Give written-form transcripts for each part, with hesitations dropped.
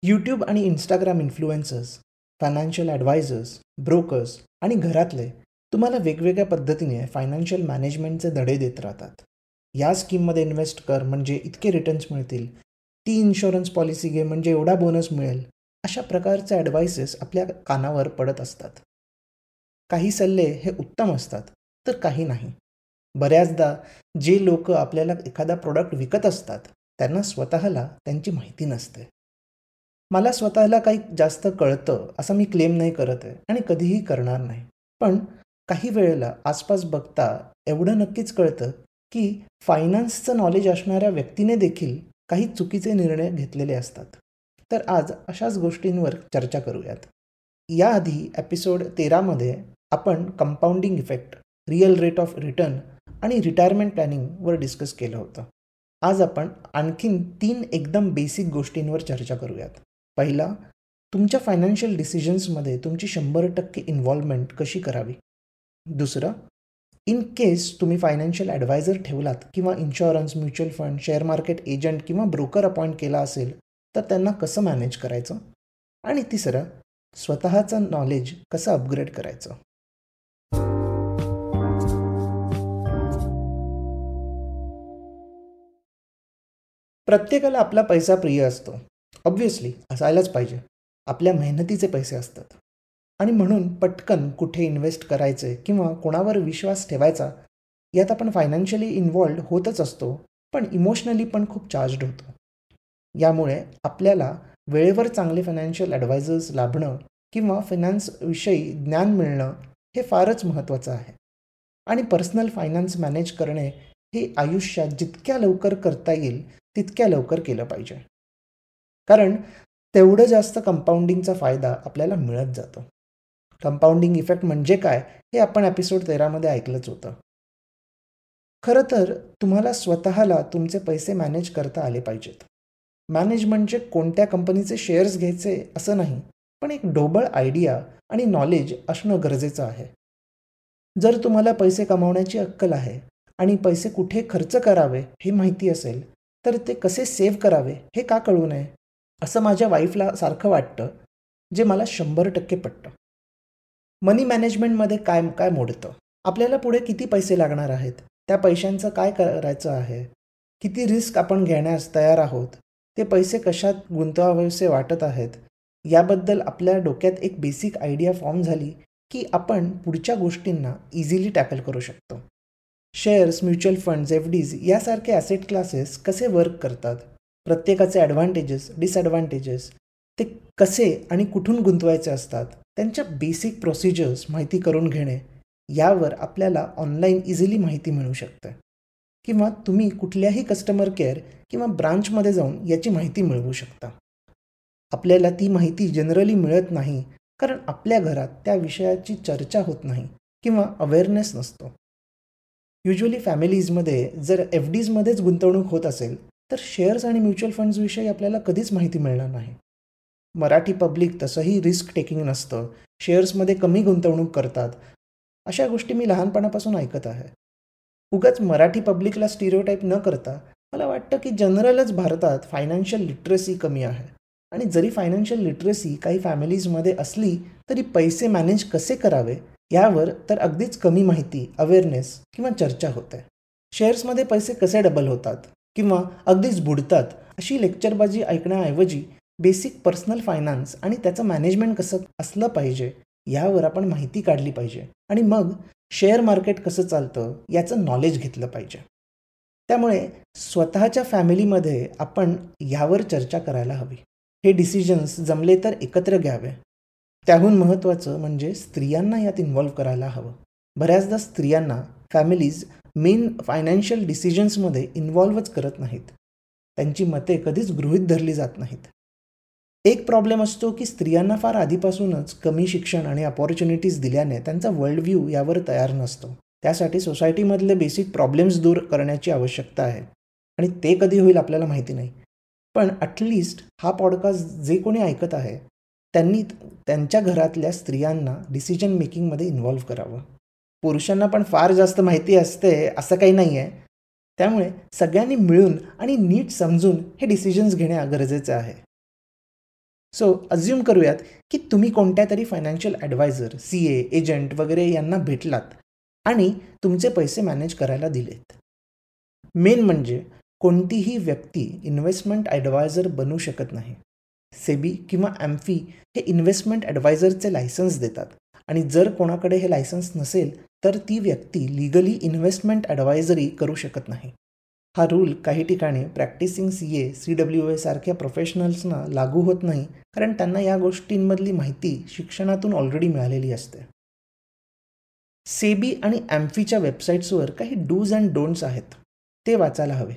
YouTube आणि Instagram influencers, financial ॲडवायझर्स, brokers आणि घरातले तुम्हाला वेगवेगळ्या पद्धतीने फायनान्शियल मॅनेजमेंटचे धडे देत राहतात. या स्कीममध्ये इन्व्हेस्ट कर म्हणजे इतके रिटर्न्स मिळतील, ती इन्शुरन्स पॉलिसी घे म्हणजे एवढा बोनस मिळेल, अशा प्रकारचे ॲडवाइसेस आपल्या कानावर पडत असतात. काही सल्ले हे उत्तम असतात, तर काही नाही. बऱ्याचदा जे लोक आपल्याला एखादा प्रोडक्ट विकत असतात, त्यांना स्वतःला त्यांची माहिती नसते. मला स्वतःला काही जास्त कळतं असं मी क्लेम नाही करत आहे आणि कधीही करणार नाही. पण काही वेळेला आसपास बघता एवढं नक्कीच कळतं की फायनान्सचं नॉलेज असणाऱ्या व्यक्तीने देखील काही चुकीचे निर्णय घेतलेले असतात. तर आज अशाच गोष्टींवर चर्चा करूयात. याआधी एपिसोड 13मध्ये आपण compounding effect, real rate of return आणि रिटायरमेंट प्लॅनिंगवर डिस्कस केलं होतं. आज आपण आणखीन 3 एकदम बेसिक गोष्टींवर चर्चा करूयात. पहिला, तुमच्या फायनान्शियल डिसिजन्समध्ये तुमची 100% इन्व्हॉल्वमेंट कशी करावी. दुसरं, इन केस तुम्ही फायनान्शियल ॲडवायझर ठेवलात किंवा insurance, mutual fund, share market agent किंवा ब्रोकर अपॉइंट केला असेल, तर त्यांना कसं मॅनेज करायचं. आणि तिसरं, स्वतःचं नॉलेज कसं अपग्रेड करायचं. प्रत्येकाला आपला पैसा प्रिय असतो. ऑब्व्हियसली असायलाच पाहिजे. आपल्या मेहनतीचे पैसे असतात. आणि म्हणून पटकन कुठे इन्व्हेस्ट करायचे किंवा कोणावर विश्वास ठेवायचा यात आपण फायनान्शियली इन्व्हॉल्व्ड होतच असतो, पण इमोशनली पण खूप चार्जड होतो. यामुळे आपल्याला वेळेवर चांगले फायनान्शियल ॲडवायझर्स लाभणं किंवा फायनान्सविषयी ज्ञान मिळणं हे फारच महत्त्वाचं आहे. आणि पर्सनल फायनान्स मॅनेज करणे हे आयुष्यात जितक्या लवकर करता येईल तितक्या लवकर केलं पाहिजे. कारण तेवढं जास्त कंपाऊंडिंगचा फायदा आपल्याला मिळत जातो. कंपाऊंडिंग इफेक्ट म्हणजे काय हे आपण एपिसोड 13मध्ये ऐकलंच होतं. खरं तर तुम्हाला स्वतःला तुमचे पैसे मॅनेज करता आले पाहिजेत. मॅनेज म्हणजे कोणत्या कंपनीचे शेअर्स घ्यायचे असं नाही, पण एक ढोबळ आयडिया आणि नॉलेज असणं गरजेचं आहे. जर तुम्हाला पैसे कमावण्याची अक्कल आहे आणि पैसे कुठे खर्च करावे हे माहिती असेल, तर ते कसे सेव्ह करावे हे का कळू नये. असं माझ्या वाईफला सारखं वाटतं, जे मला 100% पटतं. मनी मॅनेजमेंटमध्ये काय काय मोडतं. आपल्याला पुढे किती पैसे लागणार आहेत, त्या पैशांचं काय करायचं आहे, किती रिस्क आपण घेण्यास तयार आहोत, ते पैसे कशात गुंतवावेसे वाटत आहेत, याबद्दल आपल्या डोक्यात एक बेसिक आयडिया फॉर्म झाली की आपण पुढच्या गोष्टींना इझिली टॅकल करू शकतो. शेअर्स, म्युच्युअल फंड्स, एफ-डीज यासारखे ॲसेट क्लासेस कसे वर्क करतात, प्रत्येकाचे ॲडव्हान्टेजेस, डिसॲडव्हान्टेजेस, ते कसे आणि कुठून गुंतवायचे असतात, त्यांच्या बेसिक प्रोसिजर्स माहिती करून घेणे, यावर आपल्याला ऑनलाईन इझिली माहिती मिळू शकते. किंवा तुम्ही कुठल्याही कस्टमर केअर किंवा ब्रांचमध्ये जाऊन याची माहिती मिळवू शकता. आपल्याला ती माहिती जनरली मिळत नाही, कारण आपल्या घरात त्या विषयाची चर्चा होत नाही किंवा अवेअरनेस नसतो. युज्युअली फॅमिलीजमध्ये जर एफ-डीजमध्येच गुंतवणूक होत असेल, तर शेअर्स आणि म्युच्युअल फंड्सविषयी आपल्याला कधीच माहिती मिळणार नाही. मराठी पब्लिक तसंही रिस्क टेकिंग नसतं, शेअर्समध्ये कमी गुंतवणूक करतात. अशा गोष्टी मी लहानपणापासून ऐकत आहे. उगाच मराठी पब्लिकला स्टिरियोटाईप न करता मला वाटतं की जनरलच भारतात फायनान्शियल लिटरसी कमी आहे. आणि जरी फायनान्शियल लिटरसी काही फॅमिलीजमध्ये असली तरी पैसे मॅनेज कसे करावे यावर तर अगदीच कमी माहिती, अवेअरनेस किंवा चर्चा होते. शेअर्समध्ये पैसे कसे डबल होतात किंवा अगदीच बुडतात अशी लेक्चरबाजी ऐकण्याऐवजी बेसिक पर्सनल फायनान्स आणि त्याचं मॅनेजमेंट कसं असलं पाहिजे यावर आपण माहिती काढली पाहिजे आणि मग शेअर मार्केट कसं चालतं याचं नॉलेज घेतलं पाहिजे. त्यामुळे स्वतःच्या फॅमिलीमध्ये आपण यावर चर्चा करायला हवी. हे डिसिजन्स जमले तर एकत्र घ्यावे. त्याहून महत्त्वाचं म्हणजे स्त्रियांना यात इन्व्हॉल्व करायला हवं. बऱ्याचदा स्त्रियांना फॅमिलीज मेन फायनान्शियल डिसिजन्समध्ये इन्व्हॉल्वच करत नाहीत. त्यांची मते कधीच गृहीत धरली जात नाहीत. एक प्रॉब्लेम असतो की स्त्रियांना फार आधीपासूनच कमी शिक्षण आणि अपॉर्च्युनिटीज दिल्याने त्यांचा वर्ल्ड व्ह्यू यावर तयार नसतो. त्यासाठी सोसायटीमधले बेसिक प्रॉब्लेम्स दूर करण्याची आवश्यकता आहे आणि ते कधी होईल आपल्याला माहिती नाही. पण ॲटलिस्ट हा पॉडकास्ट जे कोणी ऐकत आहे त्यांनी त्यांच्या घरातल्या स्त्रियांना डिसिजन मेकिंगमध्ये इन्व्हॉल्व करावं. पुरुषांना पण फार जास्त माहिती असते असं काही नाही आहे. त्यामुळे सगळ्यांनी मिळून आणि नीट समजून हे डिसिजन्स घेणे गरजेचे आहे. सो अज्युम करूयात की तुम्ही कोणत्या तरी फायनान्शियल ॲडवायझर, CA, एजंट वगैरे यांना भेटलात आणि तुमचे पैसे मॅनेज करायला दिलेत. मेन म्हणजे कोणतीही व्यक्ती इन्व्हेस्टमेंट ॲडवायझर बनू शकत नाही. सेबी किंवा AMFI हे इन्व्हेस्टमेंट ॲडवायझरचे लायसन्स देतात आणि जर कोणाकडे हे लायसन्स नसेल तर ती व्यक्ती लिगली इन्व्हेस्टमेंट ॲडवायझरी करू शकत नाही. हा रूल काही ठिकाणी प्रॅक्टिसिंग CA, CWA सारख्या प्रोफेशनल्सना लागू होत नाही, कारण त्यांना या गोष्टींमधली माहिती शिक्षणातून ऑलरेडी मिळालेली असते. सेबी आणि AMFIच्या वेबसाईट्सवर काही डूज अँड डोंट्स आहेत, ते वाचायला हवे.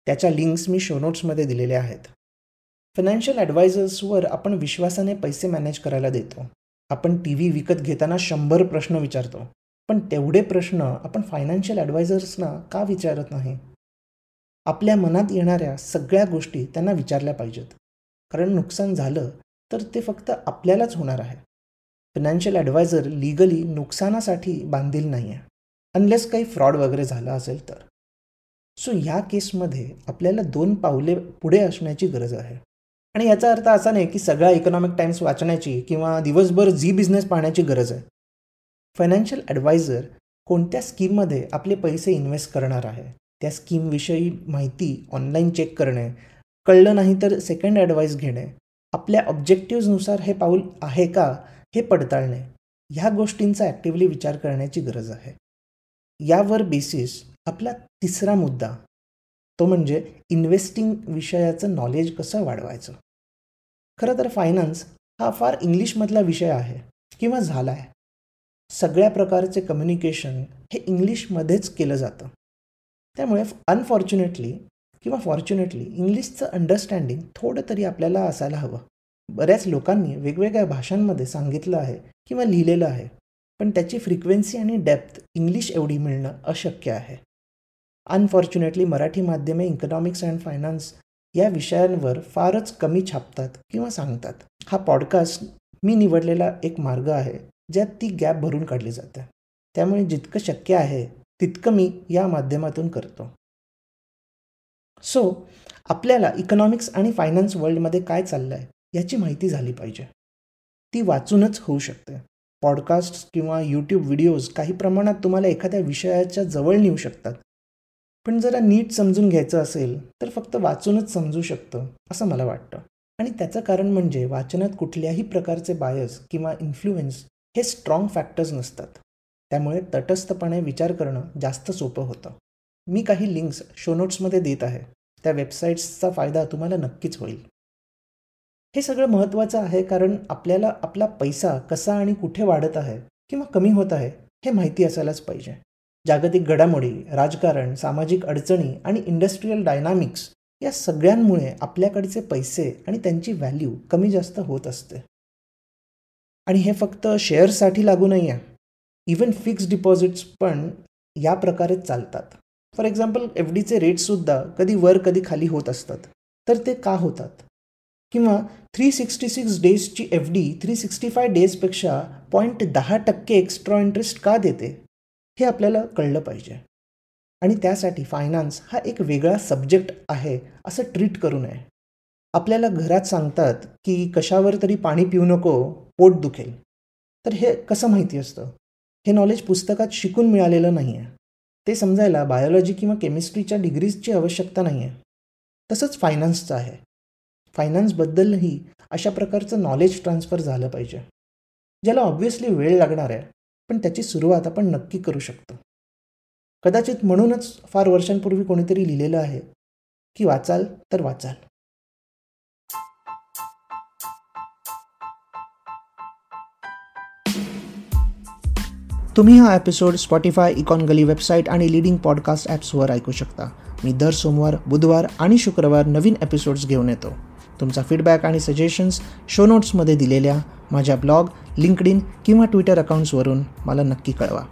त्याच्या लिंक्स मी शो नोट्समध्ये दिलेल्या आहेत. फायनान्शियल ॲडवायझर्सवर आपण विश्वासाने पैसे मॅनेज करायला देतो. आपण TV विकत घेताना 100 प्रश्न विचारतो, पण तेवढे प्रश्न आपण फायनान्शियल ॲडवायझर्सना का विचारत नाही? आपल्या मनात येणाऱ्या सगळ्या गोष्टी त्यांना विचारल्या पाहिजेत, कारण नुकसान झालं तर ते फक्त आपल्यालाच होणार आहे. फायनान्शियल ॲडवायझर लिगली नुकसानासाठी बांधील नाही आहे, अनलेस काही फ्रॉड वगैरे झाला असेल तर. सो ह्या केसमध्ये आपल्याला 2 पावले पुढे असण्याची गरज आहे. आणि याचा अर्थ असा नाही की सगळ्या इकॉनॉमिक टाइम्स वाचण्याची किंवा दिवसभर झी बिझनेस पाहण्याची गरज आहे. फायनान्शियल ॲडवायझर कोणत्या स्कीममध्ये आपले पैसे इन्व्हेस्ट करणार आहे, त्या स्कीमविषयी माहिती ऑनलाईन चेक करणे, कळलं नाही तर सेकंड ॲडवाईस घेणे, आपल्या ऑब्जेक्टिव्हनुसार हे पाऊल आहे का हे पडताळणे, ह्या गोष्टींचा ॲक्टिव्हली विचार करण्याची गरज आहे. यावर बेसिस आपला तिसरा मुद्दा, तो म्हणजे इन्व्हेस्टिंग विषयाचं नॉलेज कसं वाढवायचं. खरं तर फायनान्स हा फार इंग्लिशमधला विषय आहे किंवा झाला आहे. सगळ्या प्रकारचे कम्युनिकेशन हे इंग्लिशमध्येच केलं जातं. त्यामुळे अनफॉर्च्युनेटली किंवा फॉर्च्युनेटली इंग्लिशचं अंडरस्टँडिंग थोडं तरी आपल्याला असायला हवं. बऱ्याच लोकांनी वेगवेगळ्या भाषांमध्ये सांगितलं आहे किंवा लिहिलेलं आहे, पण त्याची फ्रिक्वेन्सी आणि डेप्थ इंग्लिश एवढी मिळणं अशक्य आहे. अनफॉर्च्युनेटली मराठी माध्यमे इकॉनॉमिक्स अँड फायनान्स या विषयांवर फारच कमी छापतात किंवा सांगतात. हा पॉडकास्ट मी निवडलेला एक मार्ग आहे ज्यात ती गॅप भरून काढली जाते. त्यामुळे जितकं शक्य आहे तितकं मी या माध्यमातून करतो. सो आपल्याला इकॉनॉमिक्स आणि फायनान्स वर्ल्डमध्ये काय चाललं आहे याची माहिती झाली पाहिजे. ती वाचूनच होऊ शकते. पॉडकास्ट किंवा यूट्यूब व्हिडिओज काही प्रमाणात तुम्हाला एखाद्या विषयाच्या जवळ नेऊ शकतात, पण जरा नीट समजून घ्यायचं असेल तर फक्त वाचूनच समजू शकतं असं मला वाटतं. आणि त्याचं कारण म्हणजे वाचनात कुठल्याही प्रकारचे बायस किंवा इन्फ्लुएन्स हे स्ट्रॉंग फॅक्टर्स नसतात. त्यामुळे तटस्थपणे विचार करणं जास्त सोपं होतं. मी काही लिंक्स शो नोट्समध्ये देत आहे. त्या वेबसाईट्सचा फायदा तुम्हाला नक्कीच होईल. हे सगळं महत्त्वाचं आहे कारण आपल्याला आपला पैसा कसा आणि कुठे वाढत आहे किंवा कमी होत आहे हे माहिती असायलाच पाहिजे. जागतिक घडामोडी, राजकारण, सामाजिक अडचणी आणि इंडस्ट्रियल डायनामिक्स या सगळ्यांमुळे आपल्याकडचे पैसे आणि त्यांची व्हॅल्यू कमी जास्त होत असते. आणि हे फक्त शेअर्ससाठी लागू नाही आहे. इवन फिक्स्ड डिपॉझिट्स पण या प्रकारेच चालतात. फॉर एक्झाम्पल FDचे रेटसुद्धा कधी वर कधी खाली होत असतात. तर ते का होतात? किंवा 366 डेजची FD 365 डेजपेक्षा 0.10% एक्स्ट्रा इंटरेस्ट का देते हे आपल्याला कळलं पाहिजे. आणि त्यासाठी फायनान्स हा एक वेगळा सब्जेक्ट आहे असं ट्रीट करू नये. आपल्याला घरात सांगतात की कशावर तरी पाणी पिऊ नको, पोट दुखेल. तर हे कसं माहिती असतं? हे नॉलेज पुस्तकात शिकून मिळालेलं नाही आहे. ते समजायला बायोलॉजी किंवा केमिस्ट्रीच्या डिग्रीजची आवश्यकता नाही आहे. तसंच फायनान्सचं आहे. फायनान्सबद्दलही अशा प्रकारचं नॉलेज ट्रान्सफर झालं पाहिजे, ज्याला ऑब्व्हियसली वेळ लागणार आहे, पण त्याची सुरुवात आपण नक्की करू शकतो. कदाचित म्हणूनच फार वर्षांपूर्वी कोणीतरी लिहिलेलं आहे की वाचाल तर वाचाल. तुम्ही हा एपिसोड स्पॉटिफाय, इकॉनगली वेबसाईट आणि लीडिंग पॉडकास्ट ॲप्सवर ऐकू शकता. मी दर सोमवार, बुधवार आणि शुक्रवार नवीन एपिसोड्स घेऊन येतो. तुमचा फीडबॅक आणि सजेशन्स शो नोट्समध्ये दिलेल्या माझ्या ब्लॉग, लिंक्डइन किंवा ट्विटर अकाउंट्सवरून मला नक्की कळवा.